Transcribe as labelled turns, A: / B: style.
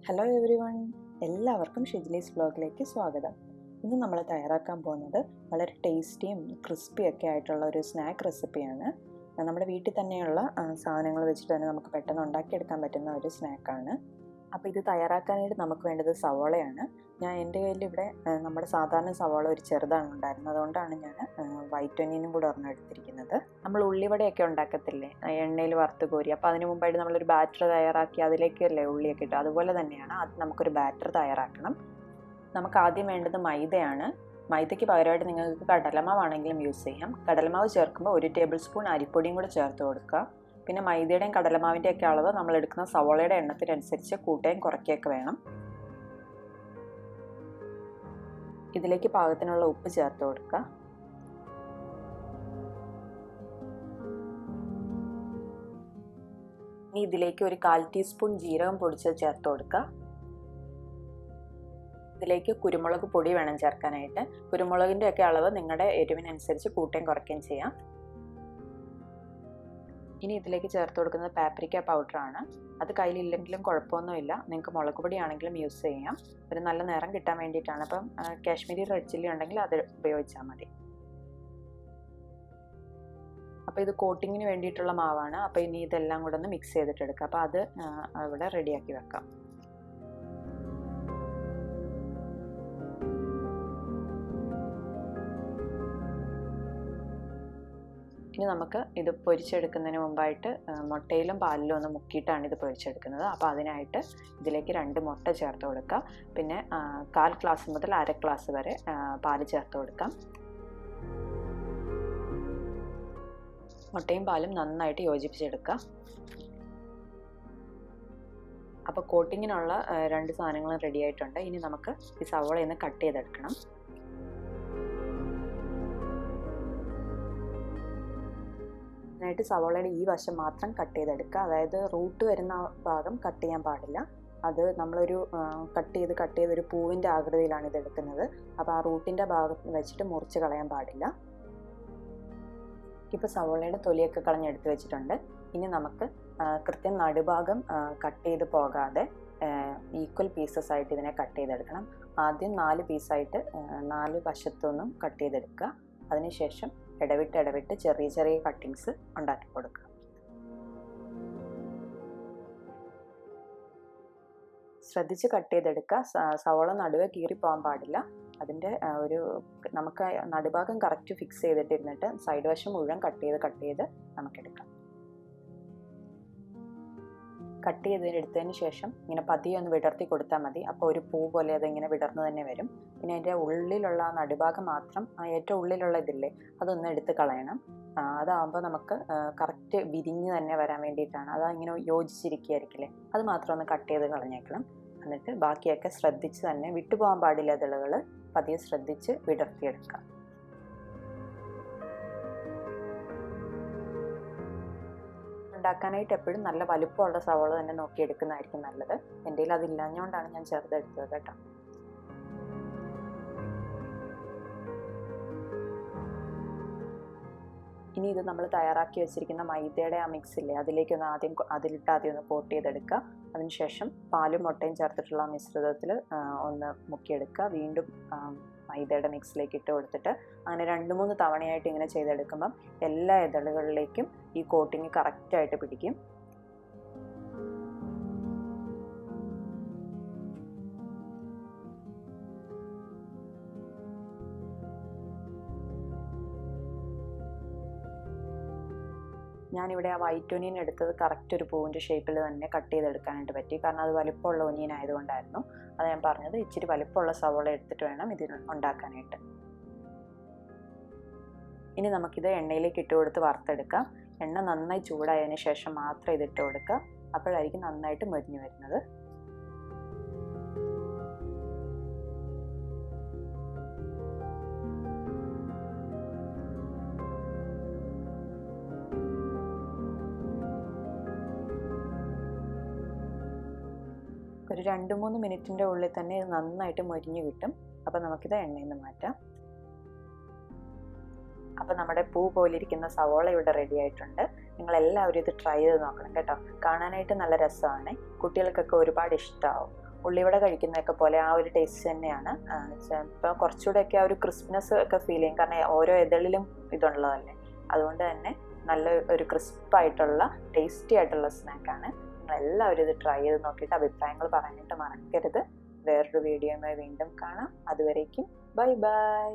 A: Hello every one, എല്ലാവർക്കും ഷിജ്ലീസ് വ്ലോഗിലേക്ക് സ്വാഗതം. ഇന്ന് നമ്മൾ തയ്യാറാക്കാൻ പോകുന്നത് വളരെ ടേസ്റ്റിയും ക്രിസ്പിയൊക്കെ ആയിട്ടുള്ള ഒരു സ്നാക്ക് റെസിപ്പിയാണ്. നമ്മുടെ വീട്ടിൽ തന്നെയുള്ള സാധനങ്ങൾ വെച്ചിട്ട് തന്നെ നമുക്ക് പെട്ടെന്ന് ഉണ്ടാക്കിയെടുക്കാൻ പറ്റുന്ന ഒരു സ്നാക്കാണ്. അപ്പോൾ ഇത് തയ്യാറാക്കാനായിട്ട് നമുക്ക് വേണ്ടത് സവോളയാണ്. എൻ്റെ കയ്യിൽ ഇവിടെ നമ്മുടെ സാധാരണ സവോള ഒരു ചെറുതാണ് ഉണ്ടായിരുന്നത്, അതുകൊണ്ടാണ് ഞാൻ വൈറ്റ് ഒനിയനും കൂടെ ഒരെണ്ണം എടുത്തിരിക്കുന്നത്. നമ്മൾ ഉള്ളിവടയൊക്കെ ഉണ്ടാക്കത്തില്ലേ, എണ്ണയിൽ വറുത്ത് കോരി, അപ്പോൾ അതിന് മുമ്പായിട്ട് നമ്മളൊരു ബാറ്റർ തയ്യാറാക്കി അതിലേക്കല്ലേ ഉള്ളിയൊക്കെ ഇട്ട്, അതുപോലെ തന്നെയാണ് അത് നമുക്കൊരു ബാറ്റർ തയ്യാറാക്കണം. നമുക്ക് ആദ്യം വേണ്ടത് മൈദയാണ്. മൈദയ്ക്ക് പകരമായിട്ട് നിങ്ങൾക്ക് കടലമാവാണെങ്കിലും യൂസ് ചെയ്യാം. കടലമാവ് ചേർക്കുമ്പോൾ 1 ടേബിൾ സ്പൂൺ അരിപ്പൊടിയും കൂടെ ചേർത്ത് കൊടുക്കുക. പിന്നെ മൈദയുടെയും കടലമാവിൻ്റെയൊക്കെ അളവ് നമ്മൾ എടുക്കുന്ന സവോളയുടെ എണ്ണത്തിനനുസരിച്ച് കൂട്ടുകയും കുറയ്ക്കുകയൊക്കെ വേണം. ഇതിലേക്ക് പാകത്തിനുള്ള ഉപ്പ് ചേർത്ത് കൊടുക്കുക. ഇനി ഇതിലേക്ക് ഒരു 1/4 ടീസ്പൂൺ ജീരകം പൊടിച്ചത് ചേർത്ത് കൊടുക്കുക. ഇതിലേക്ക് കുരുമുളക് പൊടി വേണം ചേർക്കാനായിട്ട്. കുരുമുളകിൻ്റെ ഒക്കെ അളവ് നിങ്ങളുടെ എരിവിനനുസരിച്ച് കൂട്ടുകയും കുറയ്ക്കുകയും ചെയ്യാം. ഇനി ഇതിലേക്ക് ചേർത്ത് കൊടുക്കുന്നത് പാപ്രിക്ക പൗഡറാണ്. അത് കയ്യിലില്ലെങ്കിലും കുഴപ്പമൊന്നുമില്ല, നിങ്ങൾക്ക് മുളക് പൊടിയാണെങ്കിലും യൂസ് ചെയ്യാം. ഒരു നല്ല നിറം കിട്ടാൻ വേണ്ടിയിട്ടാണ്. അപ്പം കാശ്മീരി റെഡ് ചില്ലി ഉണ്ടെങ്കിൽ അത് ഉപയോഗിച്ചാൽ മതി. അപ്പോൾ ഇത് കോട്ടിങ്ങിന് വേണ്ടിയിട്ടുള്ള മാവാണ്. അപ്പോൾ ഇനി ഇതെല്ലാം കൂടെ ഒന്ന് മിക്സ് ചെയ്തിട്ടെടുക്കാം. അപ്പോൾ അത് ഇവിടെ റെഡിയാക്കി വെക്കാം. ഇനി നമുക്ക് ഇത് പൊരിച്ചെടുക്കുന്നതിന് മുമ്പായിട്ട് മുട്ടയിലും പാലിലും ഒന്ന് മുക്കിയിട്ടാണ് ഇത് പൊരിച്ചെടുക്കുന്നത്. അപ്പോൾ അതിനായിട്ട് ഇതിലേക്ക് 2 മുട്ട ചേർത്ത് കൊടുക്കുക. പിന്നെ 1/4 ഗ്ലാസ് മുതൽ 1/2 ഗ്ലാസ് വരെ പാല് ചേർത്ത് കൊടുക്കാം. മുട്ടയും പാലും നന്നായിട്ട് യോജിപ്പിച്ചെടുക്കുക. അപ്പോൾ കോട്ടിങ്ങിനുള്ള 2 സാധനങ്ങളും റെഡി ആയിട്ടുണ്ട്. ഇനി നമുക്ക് ഈ സവോളയൊന്ന് കട്ട് ചെയ്തെടുക്കണം. ായിട്ട് സവോളയുടെ ഈ വശം മാത്രം കട്ട് ചെയ്തെടുക്കുക. അതായത് റൂട്ട് വരുന്ന ഭാഗം കട്ട് ചെയ്യാൻ പാടില്ല. അത് നമ്മളൊരു കട്ട് ചെയ്ത് ഒരു പൂവിൻ്റെ ആകൃതിയിലാണ് ഇത് എടുക്കുന്നത്. അപ്പോൾ ആ റൂട്ടിൻ്റെ ഭാഗത്ത് വെച്ചിട്ട് മുറിച്ച് കളയാൻ പാടില്ല. ഇപ്പോൾ സവോളയുടെ തൊലിയൊക്കെ കളഞ്ഞെടുത്ത് വെച്ചിട്ടുണ്ട്. ഇനി നമുക്ക് കൃത്യം നടുഭാഗം കട്ട് ചെയ്ത് പോകാതെ ഈക്വൽ പീസസ് ആയിട്ട് ഇതിനെ കട്ട് ചെയ്തെടുക്കണം. ആദ്യം 4 പീസായിട്ട് 4 വശത്തുനിന്നും കട്ട് ചെയ്തെടുക്കുക. അതിനുശേഷം ഇടവിട്ട് ചെറിയ കട്ടിങ്സ് ഉണ്ടാക്കി കൊടുക്കുക. ശ്രദ്ധിച്ച് കട്ട് ചെയ്തെടുക്കുക. സവോള നടുവെ കീറിപ്പോകാൻ പാടില്ല. അതിൻ്റെ നമുക്ക് നടുഭാഗം കറക്റ്റ് ഫിക്സ് ചെയ്തിട്ടിരുന്നിട്ട് സൈഡ് വശം മുഴുവൻ കട്ട് ചെയ്ത് നമുക്കെടുക്കാം. കട്ട് ചെയ്തെടുത്തതിന് ശേഷം ഇങ്ങനെ പതിയെ ഒന്ന് വിടർത്തി കൊടുത്താൽ മതി. അപ്പോൾ ഒരു പൂ പോലെ അതിങ്ങനെ വിടർന്ന് തന്നെ വരും. പിന്നെ അതിൻ്റെ ഉള്ളിലുള്ള ആ നടുഭാഗം മാത്രം, ഏറ്റവും ഉള്ളിലുള്ള ഇതില്ലേ, അതൊന്ന് എടുത്ത് കളയണം. അതാകുമ്പോൾ നമുക്ക് കറക്റ്റ് വിരിഞ്ഞ് തന്നെ വരാൻ വേണ്ടിയിട്ടാണ്. അതിങ്ങനെ യോജിച്ചിരിക്കുകയായിരിക്കില്ലേ, അത് മാത്രം ഒന്ന് കട്ട് ചെയ്ത് കളഞ്ഞേക്കണം. എന്നിട്ട് ബാക്കിയൊക്കെ ശ്രദ്ധിച്ച് തന്നെ, വിട്ടുപോകാൻ പാടില്ല ഇതളുകൾ, പതിയെ ശ്രദ്ധിച്ച് വിടർത്തിയെടുക്കാം. ഉണ്ടാക്കാനായിട്ട് എപ്പോഴും നല്ല വലുപ്പമുള്ള സവോള തന്നെ നോക്കിയെടുക്കുന്നതായിരിക്കും നല്ലത്. എൻ്റെ കയ്യിൽ അതില്ലാഞ്ഞുകൊണ്ടാണ് ഞാൻ ചെറുതെടുത്തത് കേട്ടോ. ഇനി ഇത് നമ്മൾ തയ്യാറാക്കി വെച്ചിരിക്കുന്ന മൈദയുടെ ആ മിക്സില്ലേ, അതിലേക്കൊന്ന് ആദ്യം ഒന്ന് കോട്ട് ചെയ്തെടുക്കുക. അതിനുശേഷം പാലും മുട്ടയും ചേർത്തിട്ടുള്ള മിശ്രിതത്തിൽ ഒന്ന് മുക്കിയെടുക്കുക. വീണ്ടും മൈദയുടെ മിക്സിലേക്ക് ഇട്ട് കൊടുത്തിട്ട് അങ്ങനെ 2-3 തവണയായിട്ട് ഇങ്ങനെ ചെയ്തെടുക്കുമ്പം എല്ലാ ഇതളുകളിലേക്കും ഈ കോട്ടിങ് കറക്റ്റായിട്ട് പിടിക്കും. ഞാനിവിടെ ആ വൈറ്റ് ഒനിയൻ എടുത്തത് കറക്റ്റ് ഒരു പൂവിൻ്റെ ഷേപ്പിൽ തന്നെ കട്ട് ചെയ്തെടുക്കാനായിട്ട് പറ്റി. കാരണം അത് വലിപ്പമുള്ള ഒനിയൻ ആയതുകൊണ്ടായിരുന്നു. അത് ഞാൻ പറഞ്ഞത്. ഇച്ചിരി വലിപ്പമുള്ള സവോള എടുത്തിട്ട് വേണം ഇതിന് ഉണ്ടാക്കാനായിട്ട്. ഇനി നമുക്കിത് എണ്ണയിലേക്ക് ഇട്ട് കൊടുത്ത് വറുത്തെടുക്കാം. എണ്ണ നന്നായി ചൂടായതിന് ശേഷം മാത്രം ഇതിട്ട് കൊടുക്കുക. അപ്പോഴായിരിക്കും നന്നായിട്ട് മൊരിഞ്ഞു വരുന്നത്. ഒരു 2-3 മിനിറ്റിൻ്റെ ഉള്ളിൽ തന്നെ ഇത് നന്നായിട്ട് മൊരിഞ്ഞ് കിട്ടും. അപ്പോൾ നമുക്കിത് എണ്ണയിൽ നിന്ന് മാറ്റാം. അപ്പോൾ നമ്മുടെ പൂ പോലിരിക്കുന്ന സവോള ഇവിടെ റെഡി ആയിട്ടുണ്ട്. നിങ്ങളെല്ലാവരും ഇത് ട്രൈ ചെയ്ത് നോക്കണം കേട്ടോ. കാണാനായിട്ട് നല്ല രസമാണ്, കുട്ടികൾക്കൊക്കെ ഒരുപാട് ഇഷ്ടമാവും. ഉള്ളിവട കഴിക്കുന്നതൊക്കെ പോലെ ആ ഒരു ടേസ്റ്റ് തന്നെയാണ്. ഇപ്പോൾ കുറച്ചുകൂടെയൊക്കെ ആ ഒരു ക്രിസ്പിനെസ് ഒക്കെ ഫീൽ ചെയ്യും, കാരണം ഓരോ ഇതളിലും ഇതുള്ളതല്ലേ. അതുകൊണ്ട് തന്നെ നല്ല ഒരു ക്രിസ്പായിട്ടുള്ള ടേസ്റ്റി ആയിട്ടുള്ള സ്നാക്കാണ്. നിങ്ങളെല്ലാവരും ഇത് ട്രൈ ചെയ്ത് നോക്കിയിട്ട് അഭിപ്രായങ്ങൾ പറയാനായിട്ട് മറക്കരുത്. വേറൊരു വീഡിയോയുമായി വീണ്ടും കാണാം. അതുവരേക്കും ബൈ ബൈ.